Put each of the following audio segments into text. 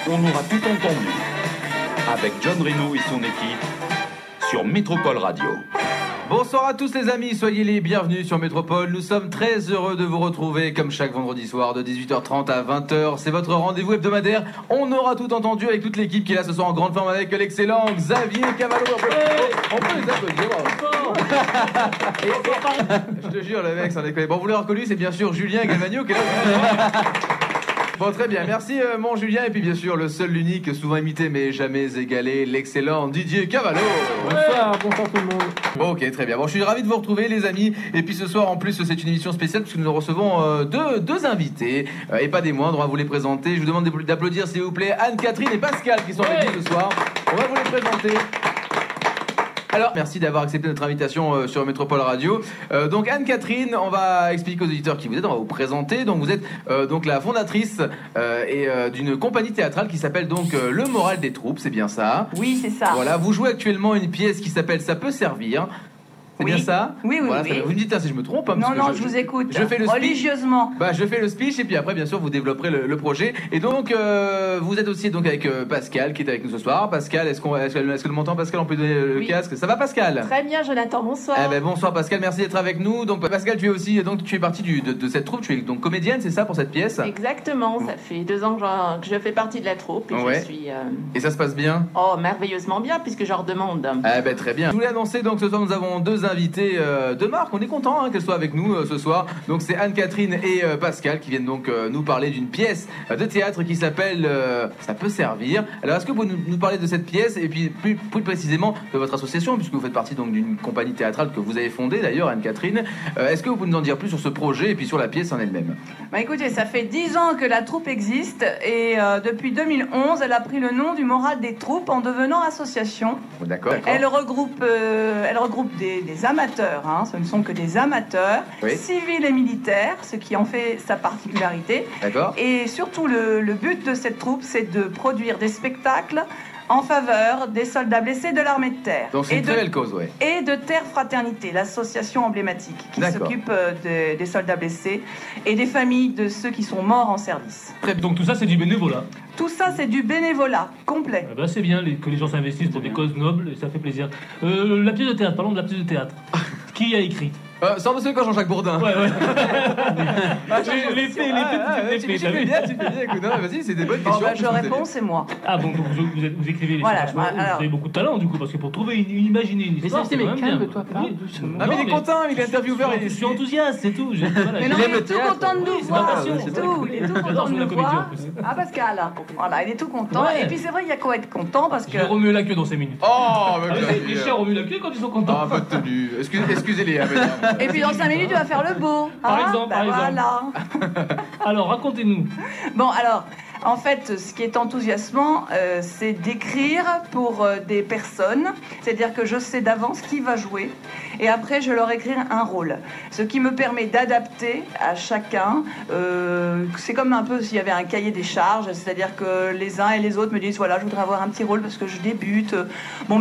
On aura tout entendu avec John Reno et son équipe sur Métropole Radio. Bonsoir à tous les amis, soyez les bienvenus sur Métropole. Nous sommes très heureux de vous retrouver comme chaque vendredi soir de 18h30 à 20h. C'est votre rendez-vous hebdomadaire. On aura tout entendu avec toute l'équipe qui est là ce soir en grande forme avec l'excellent Xavier Cavallo. On peut les applaudir. Je te jure, le mec, ça déconne. Bon, vous l'avez reconnu, c'est bien sûr Julien Galvagno qui est là. Bon, très bien, merci mon Julien. Et puis bien sûr, le seul, l'unique, souvent imité mais jamais égalé, l'excellent Didier Cavallo. Bonsoir tout le monde. Bon, ok, très bien. Bon, je suis ravi de vous retrouver les amis. Et puis ce soir, en plus, c'est une émission spéciale puisque nous recevons deux invités. Et pas des moindres, on va vous les présenter. Je vous demande d'applaudir, s'il vous plaît, Anne-Catherine et Pascal qui sont avec nous ce soir. On va vous les présenter. Alors, merci d'avoir accepté notre invitation sur Métropole Radio. Donc Anne-Catherine, on va expliquer aux auditeurs qui vous êtes, on va vous présenter. Donc vous êtes donc la fondatrice d'une compagnie théâtrale qui s'appelle donc Le Moral des Troupes, c'est bien ça? Oui, c'est ça. Voilà, vous jouez actuellement une pièce qui s'appelle Ça peut servir. C'est bien ça? Oui, oui, voilà, oui. Vous me dites si je me trompe. Hein, non, je vous écoute. Je fais le speech. Religieusement. Je fais le speech et puis après, bien sûr, vous développerez le projet. Et donc, vous êtes aussi donc avec Pascal qui est avec nous ce soir. Pascal, est-ce que le montant, Pascal, on peut donner le casque? Ça va, Pascal? Très bien, Jonathan, bonsoir. Bonsoir, Pascal, merci d'être avec nous. Donc, Pascal, tu es aussi, donc, tu es partie de cette troupe. Tu es donc comédienne, c'est ça, pour cette pièce? Exactement, ça fait 2 ans que je fais partie de la troupe et je suis... Et ça se passe bien? Oh, merveilleusement bien, puisque je leur demande. Très bien. Je voulais annoncer, donc, ce soir, nous avons deux invités de marque. On est content qu'elles soient avec nous ce soir. Donc c'est Anne-Catherine et Pascal qui viennent donc nous parler d'une pièce de théâtre qui s'appelle Ça peut servir. Alors est-ce que vous pouvez nous parler de cette pièce et puis plus précisément de votre association, puisque vous faites partie donc d'une compagnie théâtrale que vous avez fondée d'ailleurs, Anne-Catherine. Est-ce que vous pouvez nous en dire plus sur ce projet et puis sur la pièce en elle-même? Écoutez, ça fait 10 ans que la troupe existe et depuis 2011, elle a pris le nom du Moral des Troupes en devenant association. D'accord. Elle regroupe des amateurs. Ce ne sont que des amateurs, civils et militaires, ce qui en fait sa particularité. D'accord. Et surtout, le but de cette troupe, c'est de produire des spectacles en faveur des soldats blessés de l'armée de terre. Donc c'est une très belle cause, oui. Et de Terre Fraternité, l'association emblématique qui s'occupe des soldats blessés et des familles de ceux qui sont morts en service. Donc tout ça, c'est du bénévolat? Tout ça, c'est du bénévolat complet. C'est bien que les gens s'investissent pour des causes nobles et ça fait plaisir. La pièce de théâtre, parlons de la pièce de théâtre. Qui a écrit? Sans monsieur quand Jean-Jacques Bourdin. Ouais. Les faits. Tu fais bien, écoute, non, vas-y, c'est des bonnes questions. Je réponds, c'est moi. Ah bon, donc vous écrivez les voilà, vous avez beaucoup de talent du coup, parce que pour imaginer une histoire, c'est quand même bien. Calme-toi, parle doucement. Mais il est content, il est intervieweur. Je suis enthousiaste, c'est tout. Mais non, il est tout content de nous voir. Il est tout content de nous voir. Ah, Pascal, voilà, il est tout content. Et puis c'est vrai, il y a quoi être content parce que... Je vais remuer la queue dans 5 minutes. Oh, les chiens remuent la queue quand ils sont contents. Ah, pas de tenue. Excusez-les. Et puis dans 5 minutes, tu vas faire le beau. Par exemple. Voilà. Alors, racontez-nous. Bon, alors... En fait, ce qui est enthousiasmant, c'est d'écrire pour des personnes. C'est-à-dire que je sais d'avance qui va jouer. Et après, je leur écris un rôle. Ce qui me permet d'adapter à chacun. C'est comme un peu s'il y avait un cahier des charges. C'est-à-dire que les uns et les autres me disent, voilà, je voudrais avoir un petit rôle parce que je débute.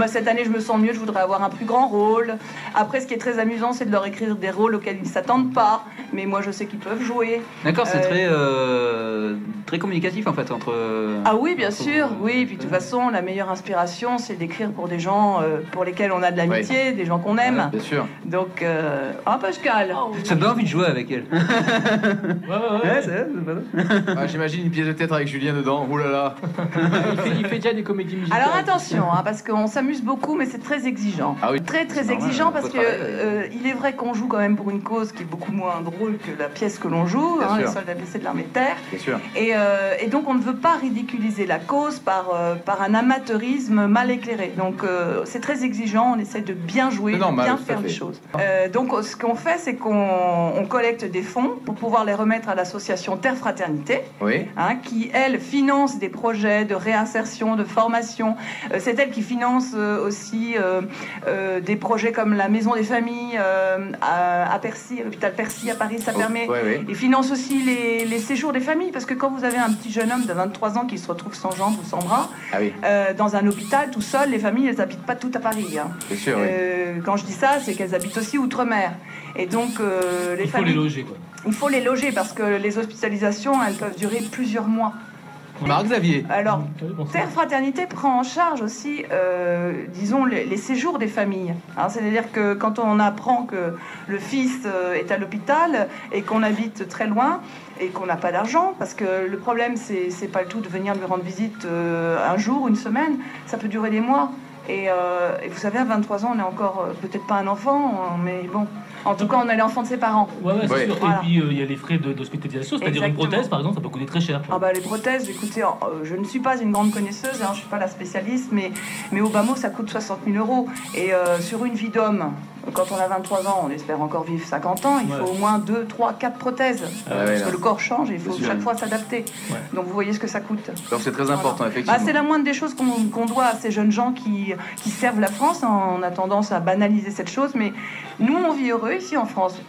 Cette année, je me sens mieux, je voudrais avoir un plus grand rôle. Après, ce qui est très amusant, c'est de leur écrire des rôles auxquels ils ne s'attendent pas. Mais moi, je sais qu'ils peuvent jouer. D'accord, c'est très communicatif en fait entre... Ah oui, bien sûr, oui. Et puis de toute façon, la meilleure inspiration, c'est d'écrire pour des gens pour lesquels on a de l'amitié, des gens qu'on aime. Bien sûr. Donc, Pascal. Ça me donne envie de jouer avec elle. Ouais, c'est vrai. J'imagine une pièce de théâtre avec Julien dedans. Ouh là là. Il fait déjà des comédies musicales. Alors attention, parce qu'on s'amuse beaucoup, mais c'est très exigeant. Ah oui. Très exigeant parce que il est vrai qu'on joue quand même pour une cause qui est beaucoup moins drôle que la pièce que l'on joue, les soldats blessés de l'armée de terre. Bien sûr. Et donc on ne veut pas ridiculiser la cause par un amateurisme mal éclairé. Donc c'est très exigeant, on essaie de bien jouer, de bien faire les choses. Donc ce qu'on fait, c'est qu'on collecte des fonds pour pouvoir les remettre à l'association Terre Fraternité, qui elle finance des projets de réinsertion, de formation. C'est elle qui finance aussi des projets comme la Maison des Familles à Percy, à l'hôpital Percy à Paris, ça permet. Il finance aussi les séjours des familles, parce que quand vous avez un petit jeune homme de 23 ans qui se retrouve sans jambes ou sans bras, dans un hôpital tout seul, les familles, elles habitent pas toutes à Paris. C'est sûr, quand je dis ça, c'est qu'elles habitent aussi outre-mer. Et donc, il faut les loger, quoi. Il faut les loger parce que les hospitalisations, elles peuvent durer plusieurs mois. Marc-Xavier. Alors, Terre Fraternité prend en charge aussi, disons, les séjours des familles. Hein, c'est-à-dire que quand on apprend que le fils est à l'hôpital et qu'on habite très loin et qu'on n'a pas d'argent, parce que le problème, c'est pas le tout de venir lui rendre visite un jour, une semaine, ça peut durer des mois. Et vous savez, à 23 ans, on n'est encore peut-être pas un enfant, mais bon... En tout cas, on est l'enfant de ses parents. Ouais, c'est sûr. Voilà. Et puis, il y a les frais d'hospitalisation, c'est-à-dire une prothèse, par exemple, ça peut coûter très cher. Ah bah, les prothèses, écoutez, je ne suis pas une grande connaisseuse, hein, je ne suis pas la spécialiste, mais au bas mot, ça coûte 60 000 €. Et sur une vie d'homme, quand on a 23 ans, on espère encore vivre 50 ans, il faut au moins 2, 3, 4 prothèses. Parce que le corps change et il faut chaque fois s'adapter. Ouais. Donc, vous voyez ce que ça coûte. Donc, c'est très important, effectivement. Bah, c'est la moindre des choses qu'on doit à ces jeunes gens qui servent la France. On a tendance à banaliser cette chose, mais nous, on vit heureux ici en France.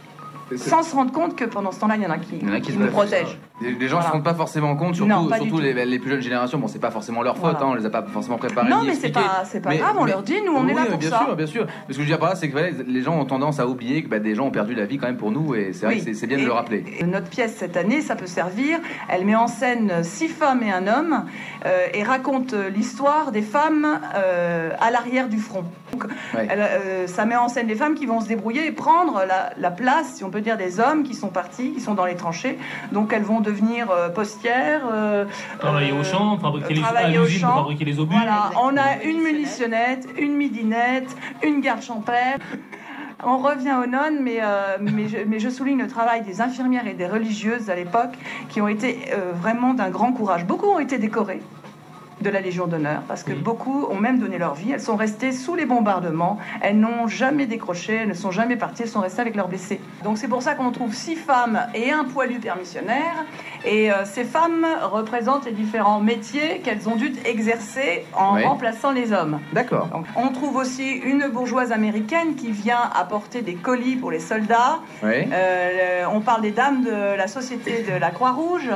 Sans se rendre compte que pendant ce temps-là, il y en a qui nous protègent. Les gens ne se rendent pas forcément compte, surtout les plus jeunes générations. Bon, c'est pas forcément leur faute, on les a pas forcément préparés. Non, mais c'est pas grave, on leur dit, nous on est là pour ça. Bien sûr. Mais ce que je veux dire par là, c'est que les gens ont tendance à oublier que des gens ont perdu la vie quand même pour nous, et c'est vrai que c'est bien de le rappeler. Notre pièce cette année, ça peut servir. Elle met en scène 6 femmes et un homme et raconte l'histoire des femmes à l'arrière du front. Donc, ça met en scène des femmes qui vont se débrouiller et prendre la place, si on peut dire, des hommes qui sont partis, qui sont dans les tranchées. Donc elles vont devenir postières, travailler au champ, fabriquer les obus. Voilà, on a une munitionnette, une midinette, une garde champêtre. On revient aux nonnes, mais je souligne le travail des infirmières et des religieuses à l'époque qui ont été vraiment d'un grand courage. Beaucoup ont été décorées de la Légion d'honneur, parce que beaucoup ont même donné leur vie. Elles sont restées sous les bombardements, elles n'ont jamais décroché, elles ne sont jamais parties, elles sont restées avec leurs blessés. Donc c'est pour ça qu'on trouve 6 femmes et un poilu permissionnaire, et ces femmes représentent les différents métiers qu'elles ont dû exercer en remplaçant les hommes. D'accord. Donc, on trouve aussi une bourgeoise américaine qui vient apporter des colis pour les soldats. On parle des dames de la Société de la Croix-Rouge.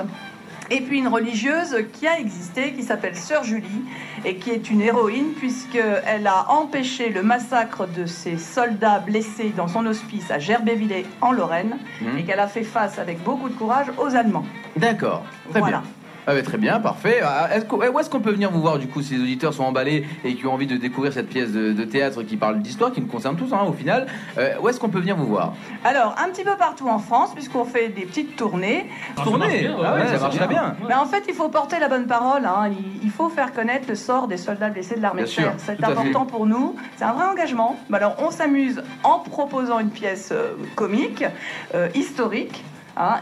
Et puis une religieuse qui a existé, qui s'appelle Sœur Julie, et qui est une héroïne, puisqu'elle a empêché le massacre de ses soldats blessés dans son hospice à Gerbévillers, en Lorraine, et qu'elle a fait face avec beaucoup de courage aux Allemands. D'accord, très bien. Ah bah, très bien, parfait. Où est-ce qu'on peut venir vous voir, du coup, si les auditeurs sont emballés et qui ont envie de découvrir cette pièce de théâtre qui parle d'histoire, qui nous concerne tous, au final. Où est-ce qu'on peut venir vous voir? Alors, un petit peu partout en France, puisqu'on fait des petites tournées. Ça marche très bien. Mais en fait, il faut porter la bonne parole. Il faut faire connaître le sort des soldats blessés de l'armée de terre. C'est important pour nous. C'est un vrai engagement. Alors, on s'amuse en proposant une pièce comique, historique.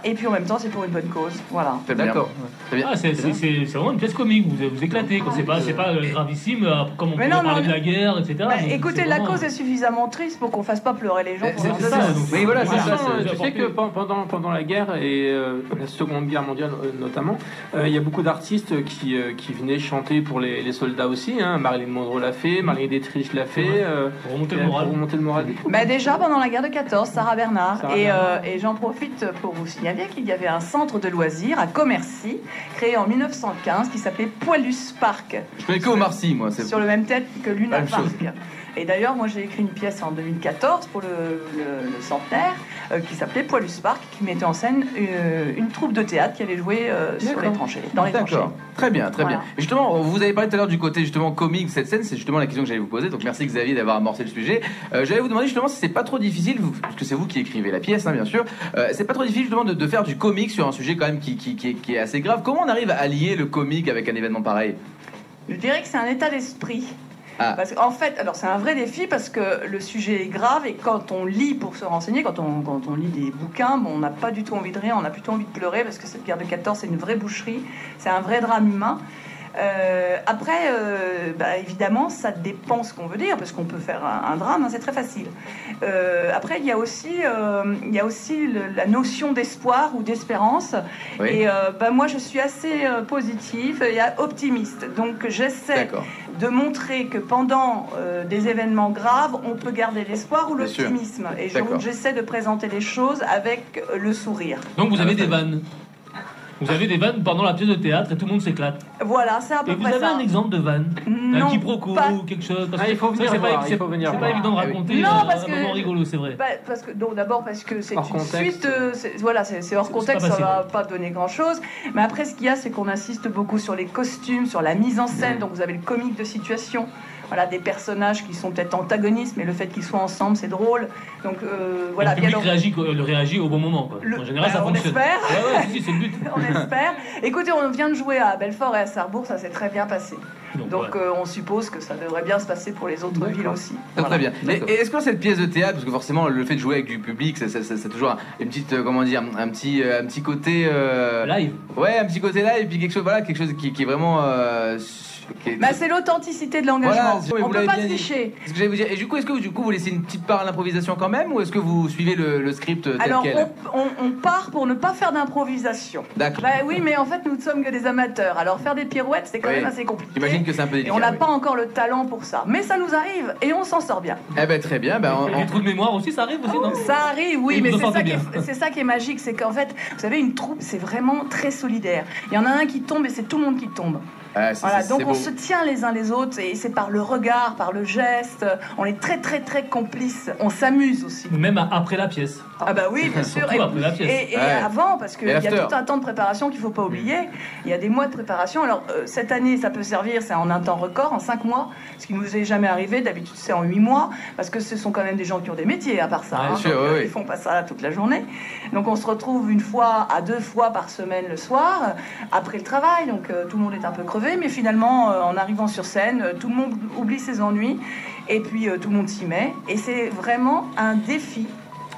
Et puis en même temps, c'est pour une bonne cause. Voilà. D'accord. C'est vraiment une pièce comique. Vous éclatez. C'est pas gravissime, comme on peut parler de la guerre, etc. Écoutez, la cause est suffisamment triste pour qu'on fasse pas pleurer les gens. C'est ça. Oui, voilà, c'est ça. Je sais que pendant la guerre et la Seconde Guerre mondiale notamment, il y a beaucoup d'artistes qui venaient chanter pour les soldats aussi. Marilyn Monroe l'a fait, Marlène Dietrich l'a fait. Pour remonter le moral. Déjà pendant la guerre de 14, Sarah Bernard. Et j'en profite pour vous signaler qu'il y avait un centre de loisirs à Commercy, créé en 1915, qui s'appelait Poilus Park. Je connais que Omar Sy, moi. Sur le même tête que Luna Park. Et d'ailleurs, moi j'ai écrit une pièce en 2014 pour le centenaire qui s'appelait Poilus Park, qui mettait en scène une troupe de théâtre qui allait jouer sur les tranchées, dans les tranchées. Très bien, très bien. Et justement, vous avez parlé tout à l'heure du côté justement comique de cette scène, c'est justement la question que j'allais vous poser, donc merci Xavier d'avoir amorcé le sujet. J'allais vous demander justement si c'est pas trop difficile, parce que c'est vous qui écrivez la pièce, bien sûr, c'est pas trop difficile justement de faire du comique sur un sujet quand même qui est assez grave. Comment on arrive à allier le comique avec un événement pareil? Je dirais que c'est un état d'esprit. Parce qu'en fait, alors c'est un vrai défi parce que le sujet est grave et quand on lit pour se renseigner, quand on lit des bouquins, on n'a pas du tout envie de rire, on a plutôt envie de pleurer parce que cette guerre de 14 c'est une vraie boucherie, c'est un vrai drame humain. Après, évidemment, ça dépend ce qu'on veut dire, parce qu'on peut faire un drame, c'est très facile. Après, il y a aussi la notion d'espoir ou d'espérance. Oui. Et moi, je suis assez positive et optimiste. Donc, j'essaie de montrer que pendant des événements graves, on peut garder l'espoir ou l'optimisme. Et j'essaie de présenter les choses avec le sourire. Donc, vous avez des vannes? Vous avez des vannes pendant la pièce de théâtre et tout le monde s'éclate. Voilà, c'est à peu Et vous près avez ça. un exemple de vanne? Non, Un quiproquo pas- ou quelque chose? Parce que il faut venir c'est voir, pas, il faut venir c'est voir. pas évident de raconter Non, parce un que- moment rigolo, c'est vrai. Parce que, donc d'abord parce que c'est Hors une contexte. suite, voilà, c'est hors C'est contexte, pas ça va facile. pas donner grand chose. Mais après, ce qu'il y a, c'est qu'on insiste beaucoup sur les costumes, sur la mise en scène. Donc vous avez le comique de situation. Voilà, des personnages qui sont peut-être antagonistes, mais le fait qu'ils soient ensemble, c'est drôle. Donc voilà, Le public bien réagit au bon moment. Quoi. En général, ça on fonctionne. espère. Ouais, si, c'est le but. On espère. Écoutez, on vient de jouer à Belfort et à Sarrebourg, ça s'est très bien passé. Donc ouais. on suppose que ça devrait bien se passer pour les autres villes aussi. Très bien. Et est-ce que cette pièce de théâtre, parce que forcément le fait de jouer avec du public, c'est toujours une petite, comment dire, un petit côté Live. Ouais, un petit côté live, et puis quelque chose, voilà, quelque chose qui est vraiment. Bah, c'est l'authenticité de l'engagement. Voilà, On vous peut l'avez pas bien dit. tricher. C'est ce que j'allais vous dire. Et du coup, est-ce que vous laissez une petite part à l'improvisation quand même, ou est-ce que vous suivez le script tel Alors, quel? on part pour ne pas faire d'improvisation. D'accord. Bah oui, mais en fait, nous ne sommes que des amateurs. Alors, faire des pirouettes, c'est quand même assez compliqué. J'imagine que c'est un peu Et délicat. on n'a oui. pas encore le talent pour ça. Mais ça nous arrive et on s'en sort bien. Eh ben très bien. Et les trous de mémoire aussi, ça arrive aussi, non? Ça arrive, oui, Et mais vous en c'est sortez ça, bien. c'est ça qui est magique. C'est qu'en fait, vous savez, une troupe, c'est vraiment très solidaire. Il y en a un qui tombe et c'est tout le monde qui tombe. Ah, Voilà, donc on beau. se tient les uns les autres et c'est par le regard, par le geste. On est très très très complices. On s'amuse aussi. Même après la pièce. Ah bah oui, bien sûr. Surtout après la pièce. Et Ouais. avant, parce qu'il Et y a l'after. tout un temps de préparation qu'il ne faut pas oublier. Il y a des mois de préparation. Alors cette année, ça peut servir, c'est en un temps record, en 5 mois, ce qui ne nous est jamais arrivé. D'habitude, c'est en 8 mois, parce que ce sont quand même des gens qui ont des métiers à part ça. Ouais, hein. sûr, Donc, oui, oui. Ils font pas ça toute la journée. Donc on se retrouve 1 fois à 2 fois par semaine le soir, après le travail. Donc tout le monde est un peu crevé, mais finalement, en arrivant sur scène, tout le monde oublie ses ennuis. Et puis tout le monde s'y met. Et c'est vraiment un défi.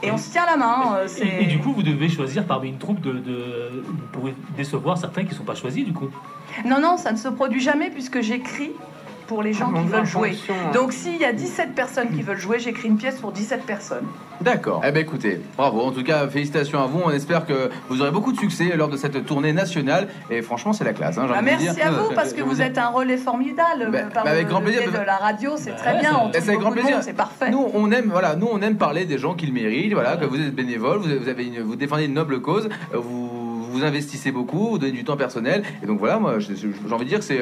Et on se tient la main. Et du coup, vous devez choisir parmi une troupe vous pouvez décevoir certains qui ne sont pas choisis, du coup. Non, ça ne se produit jamais puisque j'écris pour les gens qui veulent jouer. Donc s'il y a 17 personnes qui veulent jouer, j'écris une pièce pour 17 personnes. D'accord. Eh ben écoutez, bravo. En tout cas, félicitations à vous. On espère que vous aurez beaucoup de succès lors de cette tournée nationale. Et franchement, c'est la classe. Hein, j'ai envie de Merci dire. à vous parce que vous êtes un relais formidable. Par avec le grand plaisir. biais de la radio, c'est très Ouais, bien. On c'est touche avec grand beaucoup de plaisir. monde, c'est parfait. Nous, on aime parler des gens qui le méritent. Voilà, que vous êtes bénévole, vous défendez une noble cause. Vous investissez beaucoup, vous donnez du temps personnel. Et donc voilà, moi, j'ai envie de dire que c'est.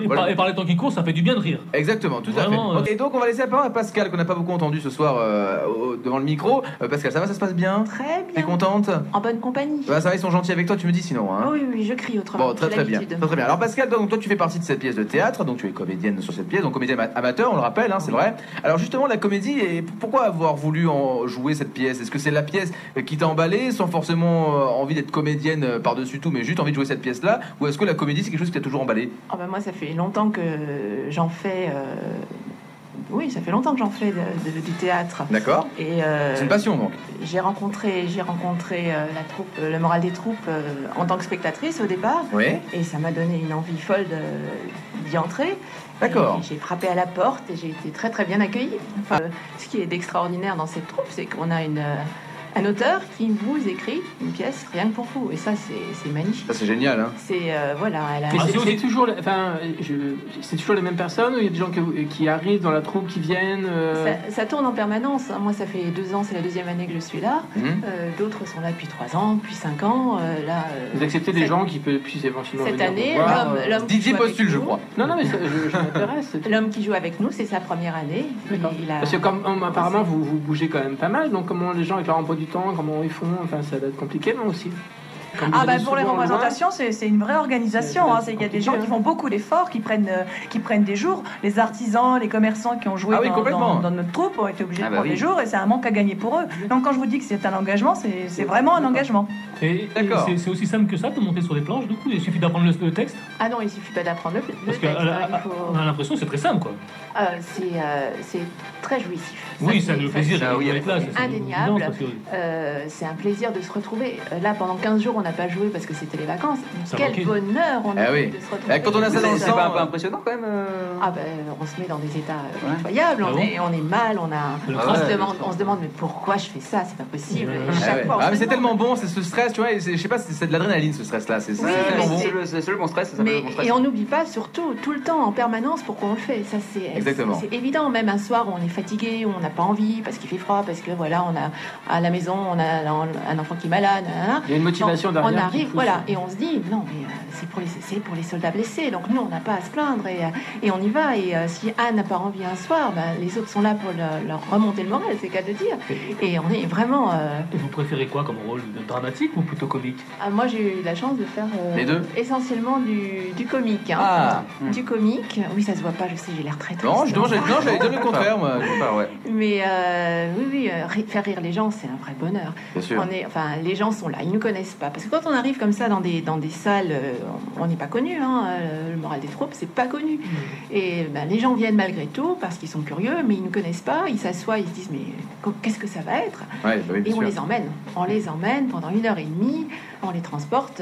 Voilà. Et par les temps qui courent, ça fait du bien de rire. Exactement, tout Vraiment, à fait. Et donc on va laisser la parole à Pascal qu'on n'a pas beaucoup entendu ce soir devant le micro. Pascal, ça va, ça se passe bien? Très T'es bien. contente? En bonne compagnie. Bah, ça va, ils sont gentils avec toi, tu me dis sinon. Hein. Oui, je crie autrement. Bon, très j'ai très bien. l'habitude. Très, très bien. Alors Pascal, donc, toi tu fais partie de cette pièce de théâtre, donc tu es comédienne sur cette pièce, donc comédienne amateur, on le rappelle, hein, c'est vrai. Alors justement la comédie, et pourquoi avoir voulu en jouer cette pièce? Est-ce que c'est la pièce qui t'a emballé sans forcément envie d'être comédienne par-dessus tout, mais juste envie de jouer cette pièce-là? Ou est-ce que la comédie c'est quelque chose qui t'a toujours emballé? Ah bah moi, ça fait longtemps que j'en fais. Oui, ça fait longtemps que j'en fais du théâtre. D'accord. Et C'est une passion donc. j'ai rencontré la troupe, le moral des troupes en tant que spectatrice au départ. Oui. Et ça m'a donné une envie folle d'y entrer. D'accord. Et j'ai frappé à la porte et j'ai été très très bien accueillie. Enfin, ce qui est d'extraordinaire dans cette troupe, c'est qu'on a un auteur qui vous écrit une pièce rien que pour vous. Et ça, c'est magnifique. Ça c'est génial. Hein. C'est voilà, elle a. Mais Ah, c'est c'est toujours, c'est toujours les mêmes personnes ou il y a des gens qui arrivent dans la troupe, qui viennent Ça tourne en permanence. hein. Moi, ça fait 2 ans, c'est la 2e année que je suis là. Mhm. D'autres sont là depuis 3 ans, depuis 5 ans. Vous acceptez des gens qui puissent éventuellement Cette venir année, vous voir, l'homme qui Didier joue avec postule, je nous- crois. Non, mais je m'intéresse. c'est tout. L'homme qui joue avec nous, c'est sa première année. D'accord. Il a- Parce que comme apparemment vous bougez quand même pas mal, donc comment les gens avec leur emploi du temps, comment ils font, enfin ça va être compliqué non aussi. Comme vous Ah bah allez pour les souvent loin, représentations, c'est une vraie organisation. C'est hein. Il y a des gens qui font beaucoup d'efforts, qui prennent des jours. Les artisans, les commerçants qui ont joué Ah oui, complètement. dans notre troupe ont été obligés Ah de bah prendre oui. des jours et c'est un manque à gagner pour eux. Donc quand je vous dis que c'est un engagement, c'est vraiment un engagement. Et D'accord. c'est aussi simple que ça de monter sur des planches, du coup. Il suffit d'apprendre le texte. Ah non, il suffit pas d'apprendre le Parce texte. hein, il faut- qu'on a l'impression que c'est très simple, quoi. c'est très jouissif. Oui, Ça, ça nous c'est- fait plaisir ça, oui, d'être là. c'est c'est une indéniable. évidence, parce que- c'est un plaisir de se retrouver. Là, pendant 15 jours, on n'a pas joué parce que c'était les vacances. Ça Quel manquait. bonheur on a Ah eu oui. de se retrouver. Quand on a ça dans le C'est sang, pas un peu impressionnant quand même Ah ben, on se met dans des états Ouais. incroyables. Ah On est mal. Le On trac. se demande mais pourquoi je fais ça? C'est pas possible. Et Ah chaque ouais. fois, on Ah, se mais c'est demande. tellement bon, c'est ce stress stress, tu vois, et je sais pas si c'est de l'adrénaline ce stress-là. C'est Oui, tellement bon. C'est le bon stress, ça s'appelle le bon stress. Et on n'oublie pas surtout tout le temps en permanence pourquoi on le fait. Ça c'est évident. Même un soir où on est fatigué, où on n'a pas envie parce qu'il fait froid, parce que voilà, on a à la maison on a un enfant qui est malade. Il y a une motivation derrière. On arrive, voilà, et on se dit non mais c'est pour les soldats blessés. Donc nous on n'a pas à se plaindre et on y va. Et si Anne n'a pas envie un soir, les autres sont là pour leur remonter le moral, c'est le cas de le dire. Et on est vraiment. Et vous préférez quoi comme rôle, dramatique ou plutôt comique? Moi j'ai eu la chance de faire les deux. Essentiellement du comique. Du comique. Oui, ça se voit pas, je sais, j'ai l'air très triste. Non, j'allais dire le contraire, moi. Mais oui, faire rire les gens, c'est un vrai bonheur. Bien sûr. Les gens sont là, ils nous connaissent pas. Parce que quand on arrive comme ça dans des salles, on n'est pas connu. Le moral des troupes, c'est pas connu. Et les gens viennent malgré tout parce qu'ils sont curieux, mais ils nous connaissent pas. Ils s'assoient, ils se disent mais qu'est-ce que ça va être? Et on les emmène. On les emmène pendant 1h30. On les transporte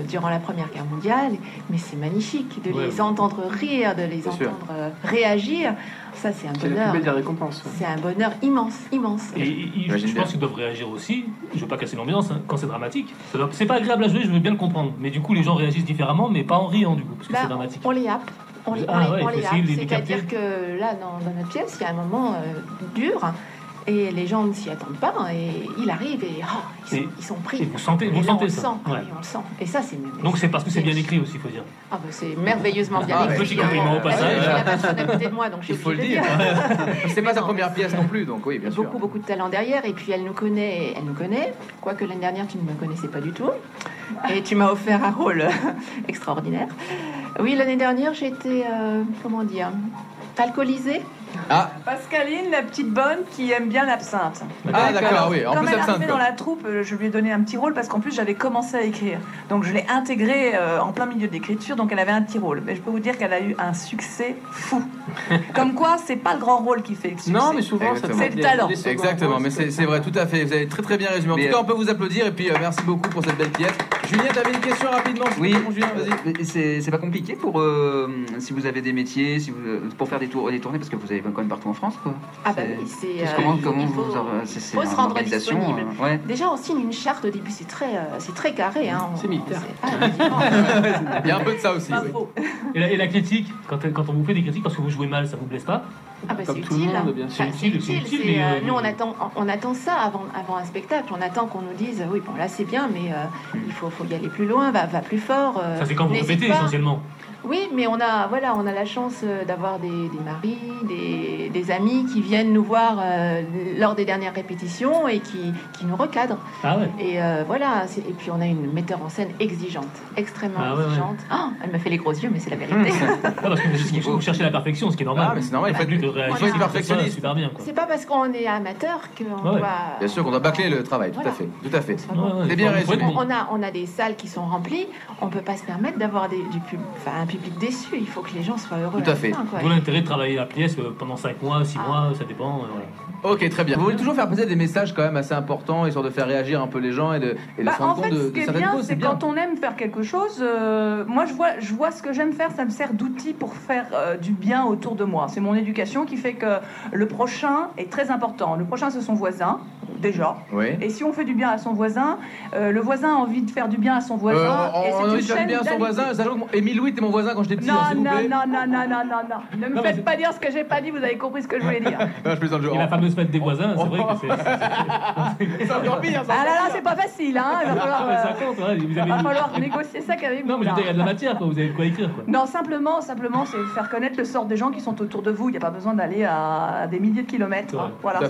durant la Première Guerre mondiale. Mais c'est magnifique de les entendre rire, de les entendre réagir. Ça, c'est un bonheur. C'est la plus belle des récompenses. C'est un bonheur immense. Et je pense qu'ils doivent réagir aussi. Je veux pas casser l'ambiance quand c'est dramatique. C'est pas agréable à jouer, je veux bien le comprendre. Mais du coup, les gens réagissent différemment, mais pas en riant du coup, parce que c'est dramatique. On les happe. On les happe. C'est-à-dire que là, dans notre pièce, il y a un moment dur. Et les gens ne s'y attendent pas, et il arrive et ils sont pris. Et vous sentez ça. On le sent. Et ça, c'est. Donc c'est parce que c'est bien écrit aussi, il faut dire. C'est merveilleusement bien écrit. Petit compliment au passage. J'ai la personne à côté de moi, donc je suis obligée de le dire. C'est pas sa première pièce non plus, donc oui, bien sûr. Beaucoup de talent derrière, et puis elle nous connaît. Quoique l'année dernière, tu ne me connaissais pas du tout. Et tu m'as offert un rôle extraordinaire. Oui, l'année dernière, j'étais, alcoolisée. Pascaline, la petite bonne qui aime bien l'absinthe. D'accord, oui. En Quand plus, elle est absinthe. arrivée dans la troupe, je lui ai donné un petit rôle parce qu'en plus j'avais commencé à écrire. Donc je l'ai intégrée en plein milieu de l'écriture, donc elle avait un petit rôle. Mais je peux vous dire qu'elle a eu un succès fou. Comme quoi, c'est pas le grand rôle qui fait le succès. Non, mais souvent, c'est le talent. Exactement, mais c'est vrai, tout à fait. Vous avez très bien résumé. En tout cas, on peut vous applaudir et puis merci beaucoup pour cette belle pièce. Julien, tu avais une question rapidement? Oui, Julien, vas-y. C'est pas compliqué pour si vous avez des métiers, pour faire des tournées, parce que vous avez quand même partout en France, quoi. Oui, c'est. Comment il faut se rendre disponible. Ouais. Déjà, on signe une charte au début, c'est très carré. C'est militaire. Il y a un peu de ça aussi. Et la critique, quand on vous fait des critiques parce que vous jouez mal, ça vous blesse pas? C'est utile. C'est utile. Nous, on attend ça avant un spectacle. On attend qu'on nous dise oui, bon, là c'est bien, mais il faut y aller plus loin, va plus fort. Ça, c'est quand vous répétez essentiellement. Oui, mais on a la chance d'avoir des maris, des amis qui viennent nous voir lors des dernières répétitions et qui nous recadrent. Ah ouais. Et et puis on a une metteur en scène exigeante, extrêmement exigeante. Ouais. Oh, elle me fait les gros yeux, mais c'est la vérité. Parce que vous cherchez la perfection, ce qui est normal. Mais c'est normal, il faut être perfectionniste. Super bien. C'est pas parce qu'on est amateur qu'on doit. Bien sûr qu'on doit bâcler le travail, tout à fait. C'est bien résumé. On a des salles qui sont remplies, on peut pas se permettre d'avoir un public déçu, il faut que les gens soient heureux. Tout à fait. Vous l'intérêt de travailler la pièce pendant 5 mois, 6 mois, ça dépend. Ok, très bien. Vous voulez toujours faire passer des messages quand même assez importants, histoire de faire réagir un peu les gens et de se rendre compte de certaines causes. C'est quand on aime faire quelque chose, moi je vois ce que j'aime faire, ça me sert d'outil pour faire du bien autour de moi. C'est mon éducation qui fait que le prochain est très important. Le prochain, c'est son voisin, déjà. Oui. Et si on fait du bien à son voisin, le voisin a envie de faire du bien à son voisin. On a envie de faire du bien à son voisin, sachant que Émile Louis était mon voisin quand j'étais petit. Non. Ne me faites pas dire ce que j'ai pas dit, vous avez compris ce que je voulais dire. Et la fameuse fête des voisins, c'est vrai que c'est encore pire. Ah là, c'est pas facile, hein. Il va falloir négocier ça qu'avec vous. Non, mais il y a de la matière, quoi. Vous avez de quoi écrire, quoi. Non, simplement, c'est faire connaître le sort des gens qui sont autour de vous. Il n'y a pas besoin d'aller à des milliers de kilomètres. Voilà.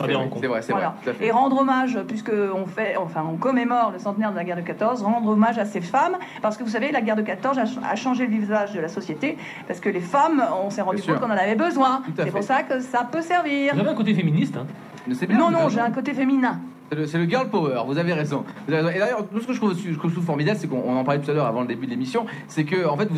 C'est vrai. Et rendre hommage, puisque on commémore le centenaire de la guerre de 14, rendre hommage à ces femmes, parce que vous savez, la guerre de 14 a changé le visage de la société, parce que les femmes, on s'est rendu compte qu'on en avait besoin. C'est pour ça que ça peut servir. Vous avez un côté féministe, hein? Non, j'ai un côté fémin. C'est le girl power, vous avez raison. Et d'ailleurs, tout ce que je trouve formidable, c'est qu'on en parlait tout à l'heure avant le début de l'émission, c'est que en fait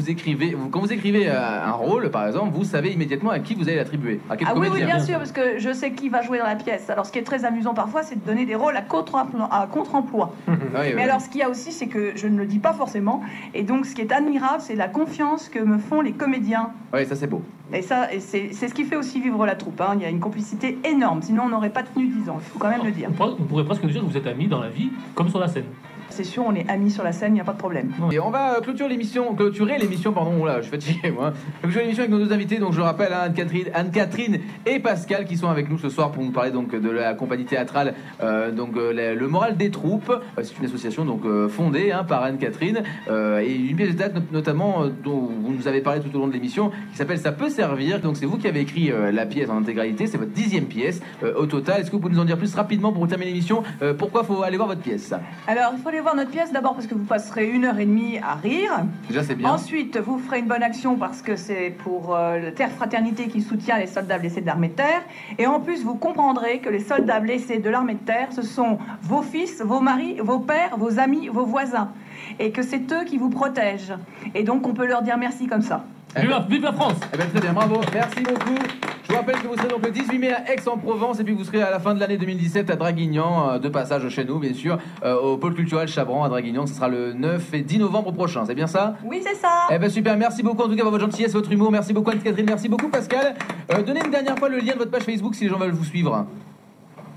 quand vous écrivez un rôle, par exemple, vous savez immédiatement à qui vous allez l'attribuer. Oui, bien sûr, parce que je sais qui va jouer dans la pièce. Alors, ce qui est très amusant parfois, c'est de donner des rôles à contre-emploi. Mais alors, ce qu'il y a aussi, c'est que je ne le dis pas forcément. Et donc, ce qui est admirable, c'est la confiance que me font les comédiens. Oui, ça c'est beau. Et c'est ce qui fait aussi vivre la troupe. Il y a une complicité énorme. Sinon, on n'aurait pas tenu 10 ans. Il faut quand même le dire. On pourrait presque dire que vous êtes amis dans la vie, comme sur la scène. C'est sûr, on est amis sur la scène, il n'y a pas de problème. Et on va clôturer l'émission, pardon, là, je suis fatigué, moi. Clôturer l'émission avec nos deux invités, donc je le rappelle, hein, Anne-Catherine et Pascal, qui sont avec nous ce soir pour nous parler donc de la compagnie théâtrale, le moral des troupes. C'est une association donc fondée par Anne-Catherine, et une pièce de théâtre notamment dont vous nous avez parlé tout au long de l'émission, qui s'appelle Ça peut servir. Donc c'est vous qui avez écrit la pièce en intégralité, c'est votre 10e pièce au total. Est-ce que vous pouvez nous en dire plus rapidement pour terminer l'émission? Pourquoi il faut aller voir votre pièce? Alors il faut aller voir notre pièce d'abord parce que vous passerez 1h30 à rire. Déjà c'est bien. Ensuite vous ferez une bonne action parce que c'est pour le Terre Fraternité qui soutient les soldats blessés de l'armée de terre. Et en plus vous comprendrez que les soldats blessés de l'armée de terre, ce sont vos fils, vos maris, vos pères, vos amis, vos voisins. Et que c'est eux qui vous protègent. Et donc on peut leur dire merci comme ça. Vive la France! Très bien, bravo, merci beaucoup. Je vous rappelle que vous serez donc le 18 mai à Aix-en-Provence et puis vous serez à la fin de l'année 2017 à Draguignan, de passage chez nous bien sûr, au pôle culturel Chabran à Draguignan. Ce sera le 9 et 10 novembre prochain, c'est bien ça? Oui, c'est ça. Eh ben super, merci beaucoup en tout cas pour votre gentillesse, votre humour. Merci beaucoup Anne-Catherine, merci beaucoup Pascal. Donnez une dernière fois le lien de votre page Facebook si les gens veulent vous suivre.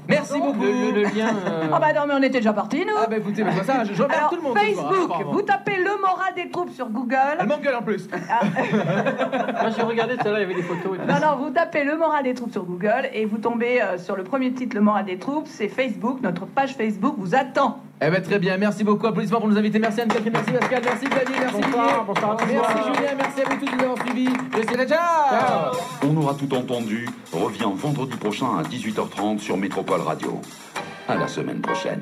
Merci beaucoup. Le lien. Ah bah non, mais on était déjà partis, nous. Ah bah écoutez, mais ça, je regarde tout le monde. Facebook, vous tapez le moral des troupes sur Google. Elle m'engueule en plus. Moi j'ai regardé tout à l'heure, il y avait des photos. Et tout. Non, vous tapez le moral des troupes sur Google et vous tombez sur le premier titre, le moral des troupes. C'est Facebook, notre page Facebook vous attend. Eh ben très bien, merci beaucoup, applaudissements pour nous inviter. Merci Anne-Catherine, merci Pascal, merci Xavier, merci Bonsoir, merci Julien, merci à vous tous de nous avoir suivis. Ciao. On aura tout entendu. Revient vendredi prochain à 18h30 sur Métropole Radio. À la semaine prochaine.